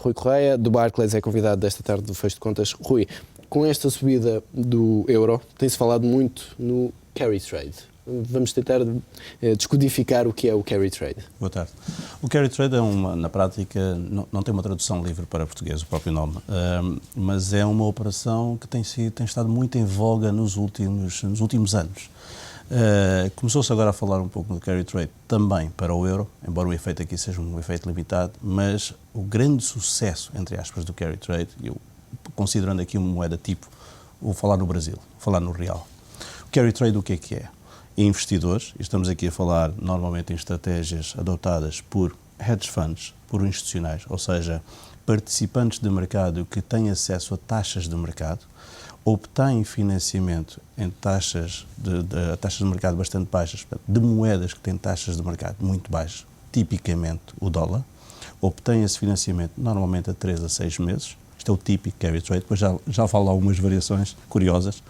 Rui Correia, do Barclays, é convidado desta tarde do Fecho de Contas. Rui, com esta subida do euro, tem-se falado muito no carry trade. Vamos tentar descodificar o que é o carry trade. Boa tarde. O carry trade é na prática, não tem uma tradução livre para português, o próprio nome, mas é uma operação que tem estado muito em voga nos últimos anos. Começou-se agora a falar um pouco do carry trade também para o euro, embora o efeito aqui seja um efeito limitado, mas o grande sucesso, entre aspas, do carry trade, eu considerando aqui uma moeda tipo, vou falar no Brasil, vou falar no real. O carry trade o que é? Investidores, e estamos aqui a falar normalmente em estratégias adotadas por hedge funds, por institucionais, ou seja, participantes de mercado que têm acesso a taxas de mercado, obtêm financiamento em taxas de mercado bastante baixas, de moedas que têm taxas de mercado muito baixas, tipicamente o dólar, obtêm esse financiamento normalmente a 3 a 6 meses, isto é o típico carry trade, depois já falo algumas variações curiosas,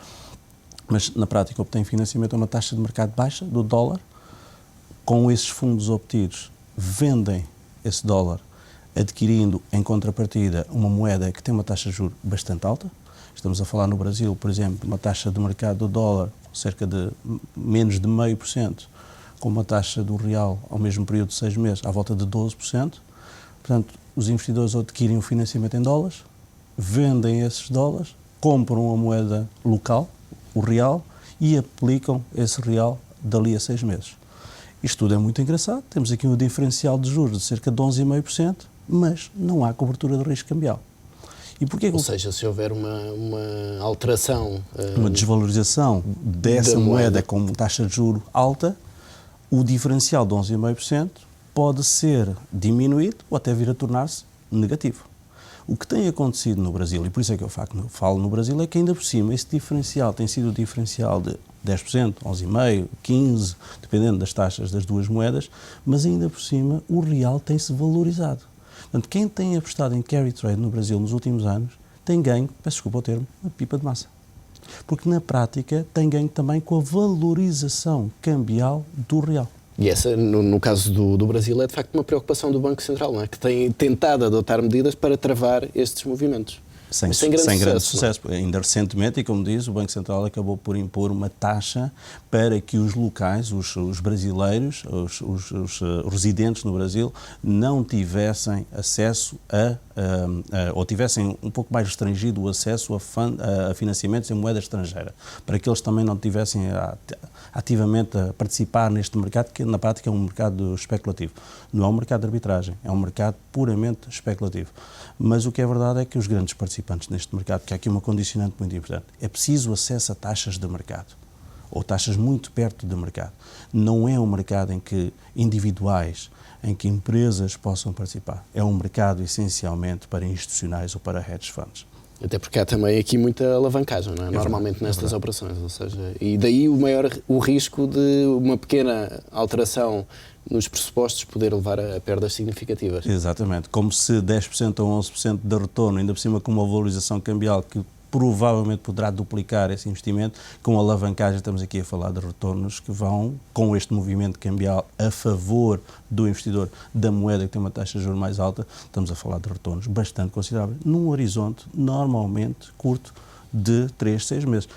mas na prática obtêm financiamento a uma taxa de mercado baixa do dólar, com esses fundos obtidos vendem esse dólar, adquirindo em contrapartida uma moeda que tem uma taxa de juros bastante alta. Estamos a falar no Brasil, por exemplo, uma taxa de mercado do dólar cerca de menos de 0,5%, com uma taxa do real ao mesmo período de 6 meses à volta de 12%. Portanto, os investidores adquirem o financiamento em dólares, vendem esses dólares, compram a moeda local, o real, e aplicam esse real dali a 6 meses. Isto tudo é muito engraçado, temos aqui um diferencial de juros de cerca de 11,5%, mas não há cobertura de risco cambial. E porquê? Ou seja, se houver uma alteração... uma desvalorização dessa moeda com taxa de juro alta, o diferencial de 11,5% pode ser diminuído ou até vir a tornar-se negativo. O que tem acontecido no Brasil, e por isso é que eu falo no Brasil, é que ainda por cima esse diferencial tem sido o diferencial de 10%, 11,5%, 15%, dependendo das taxas das duas moedas, mas ainda por cima o real tem-se valorizado. Portanto, quem tem apostado em carry trade no Brasil nos últimos anos tem ganho, peço desculpa ao termo, uma pipa de massa. Porque na prática tem ganho também com a valorização cambial do real. E essa, no caso do Brasil, é de facto uma preocupação do Banco Central, não é? Que tem tentado adotar medidas para travar estes movimentos. Sem grande sucesso. Ainda recentemente, e como diz, o Banco Central acabou por impor uma taxa para que os locais, os brasileiros, os residentes no Brasil, não tivessem acesso ou tivessem um pouco mais restringido o acesso a financiamentos em moeda estrangeira, para que eles também não tivessem ativamente a participar neste mercado, que na prática é um mercado especulativo. Não é um mercado de arbitragem, é um mercado puramente especulativo. Mas o que é verdade é que os grandes participantes neste mercado, porque há aqui uma condicionante muito importante, é preciso acesso a taxas de mercado, ou taxas muito perto do mercado. Não é um mercado em que individuais, em que empresas possam participar. É um mercado essencialmente para institucionais ou para hedge funds. Até porque há também aqui muita alavancagem, não é? Normalmente nestas operações, ou seja, e daí o risco de uma pequena alteração nos pressupostos poder levar a perdas significativas. Exatamente, como se 10% ou 11% de retorno, ainda por cima com uma valorização cambial que provavelmente poderá duplicar esse investimento, com alavancagem estamos aqui a falar de retornos que vão, com este movimento cambial a favor do investidor da moeda que tem uma taxa de juros mais alta, estamos a falar de retornos bastante consideráveis, num horizonte normalmente curto de 3, 6 meses.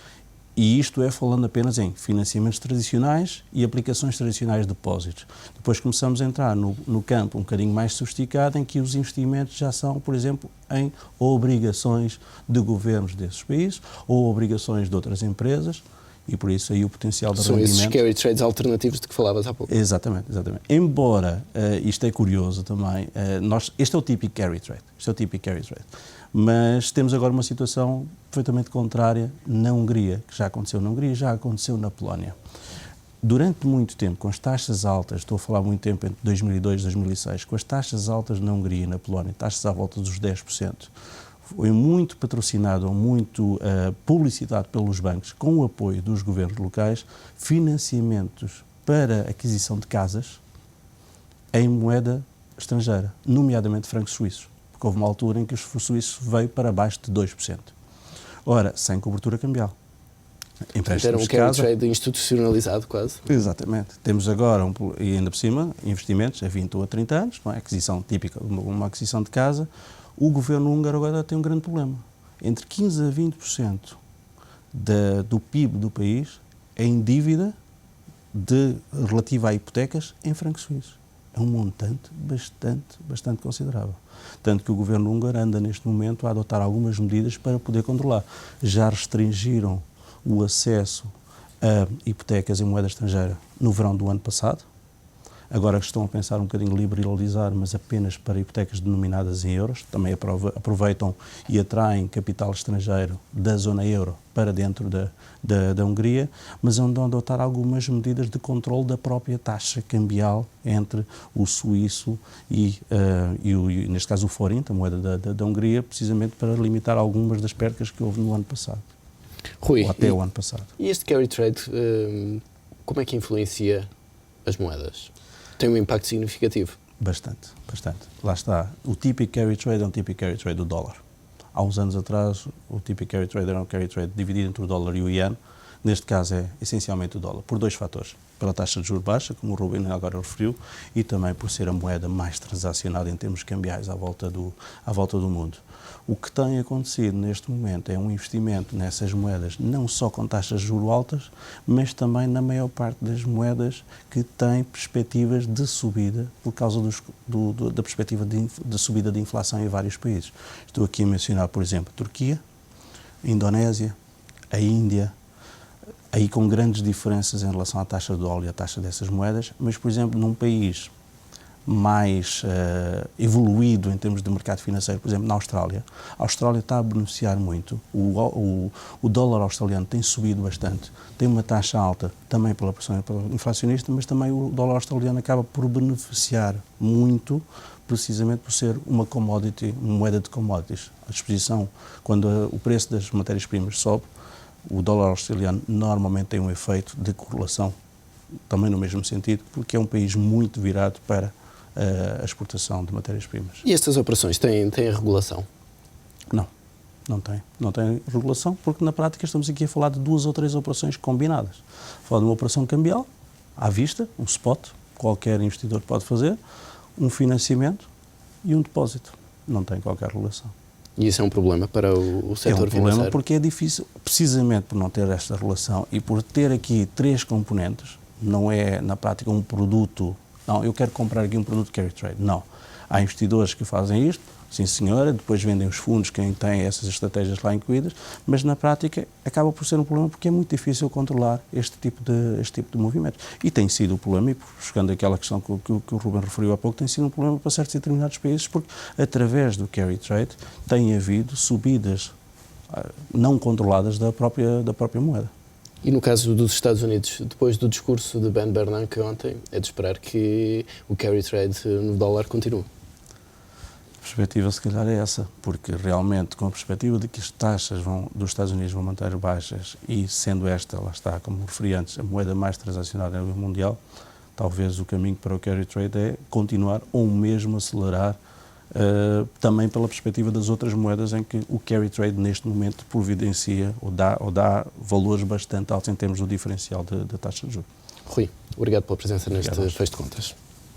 E isto é falando apenas em financiamentos tradicionais e aplicações tradicionais de depósitos. Depois começamos a entrar no campo um bocadinho mais sofisticado, em que os investimentos já são, por exemplo, em obrigações de governos desses países ou obrigações de outras empresas, e por isso aí o potencial de rendimento... São esses carry trades alternativos de que falavas há pouco. Exatamente. Embora, isto é curioso também, este é o típico carry trade, mas temos agora uma situação perfeitamente contrária na Hungria, que já aconteceu na Hungria e já aconteceu na Polónia. Durante muito tempo, com as taxas altas, estou a falar muito tempo entre 2002 e 2006, com as taxas altas na Hungria e na Polónia, taxas à volta dos 10%, foi muito patrocinado ou muito publicitado pelos bancos, com o apoio dos governos locais, financiamentos para aquisição de casas em moeda estrangeira, nomeadamente francos suíços, porque houve uma altura em que o suíço veio para abaixo de 2%. Ora, sem cobertura cambial. Era um carry trade institucionalizado quase. Exatamente. Temos agora, e ainda por cima, investimentos a 20 ou a 30 anos, não é? Aquisição típica, uma aquisição de casa, O governo húngaro agora tem um grande problema. Entre 15% a 20% do PIB do país é em dívida relativa a hipotecas em francos suíços. É um montante bastante considerável. Tanto que o governo húngaro anda neste momento a adotar algumas medidas para poder controlar. Já restringiram o acesso a hipotecas em moeda estrangeira no verão do ano passado. Agora estão a pensar um bocadinho liberalizar, mas apenas para hipotecas denominadas em euros. Também aproveitam e atraem capital estrangeiro da zona euro para dentro da Hungria, mas andam a adotar algumas medidas de controle da própria taxa cambial entre o suíço e neste caso, o forint, a moeda da Hungria, precisamente para limitar algumas das percas que houve no ano passado. Rui, ou até o ano passado. E este carry trade, como é que influencia as moedas? Tem um impacto significativo? Bastante. Lá está. O típico carry trade é um típico carry trade do dólar. Há uns anos atrás, o típico carry trade era um carry trade dividido entre o dólar e o iene. Neste caso é essencialmente o dólar, por dois fatores. Pela taxa de juros baixa, como o Rubén agora referiu, e também por ser a moeda mais transacionada em termos cambiais à volta do mundo. O que tem acontecido neste momento é um investimento nessas moedas, não só com taxas de juros altas, mas também na maior parte das moedas que têm perspectivas de subida por causa da perspectiva de subida de inflação em vários países. Estou aqui a mencionar, por exemplo, a Turquia, a Indonésia, a Índia, aí com grandes diferenças em relação à taxa do dólar e à taxa dessas moedas, mas, por exemplo, num país mais evoluído em termos de mercado financeiro, por exemplo, na Austrália. A Austrália está a beneficiar muito. O dólar australiano tem subido bastante, tem uma taxa alta também pela pressão inflacionista, mas também o dólar australiano acaba por beneficiar muito, precisamente por ser uma commodity, uma moeda de commodities. A disposição, quando o preço das matérias-primas sobe, o dólar australiano normalmente tem um efeito de correlação, também no mesmo sentido, porque é um país muito virado para a exportação de matérias-primas. E estas operações têm regulação? Não tem regulação, porque na prática estamos aqui a falar de 2 ou 3 operações combinadas. Falar de uma operação cambial, à vista, um spot, qualquer investidor pode fazer, um financiamento e um depósito. Não tem qualquer regulação. E isso é um problema para o setor financeiro? É um problema porque é difícil, precisamente por não ter esta relação e por ter aqui 3 componentes, não é na prática um produto, não, eu quero comprar aqui um produto carry trade, não. Há investidores que fazem isto, sim senhora, depois vendem os fundos, quem tem essas estratégias lá incluídas, mas na prática acaba por ser um problema porque é muito difícil controlar este tipo de movimentos. E tem sido o problema, e buscando aquela questão que o Rubén referiu há pouco, tem sido um problema para certos e determinados países, porque através do carry trade tem havido subidas não controladas da própria moeda. E no caso dos Estados Unidos, depois do discurso de Ben Bernanke ontem, é de esperar que o carry trade no dólar continue? A perspectiva, se calhar, é essa, porque realmente, com a perspectiva de que as taxas dos Estados Unidos vão manter baixas e, sendo esta, lá está, como referi antes, a moeda mais transacionada a nível mundial, talvez o caminho para o carry trade é continuar ou mesmo acelerar, também pela perspectiva das outras moedas em que o carry trade neste momento providencia ou dá valores bastante altos em termos do diferencial da taxa de juros. Rui, obrigado pela presença neste Fecho de Contas.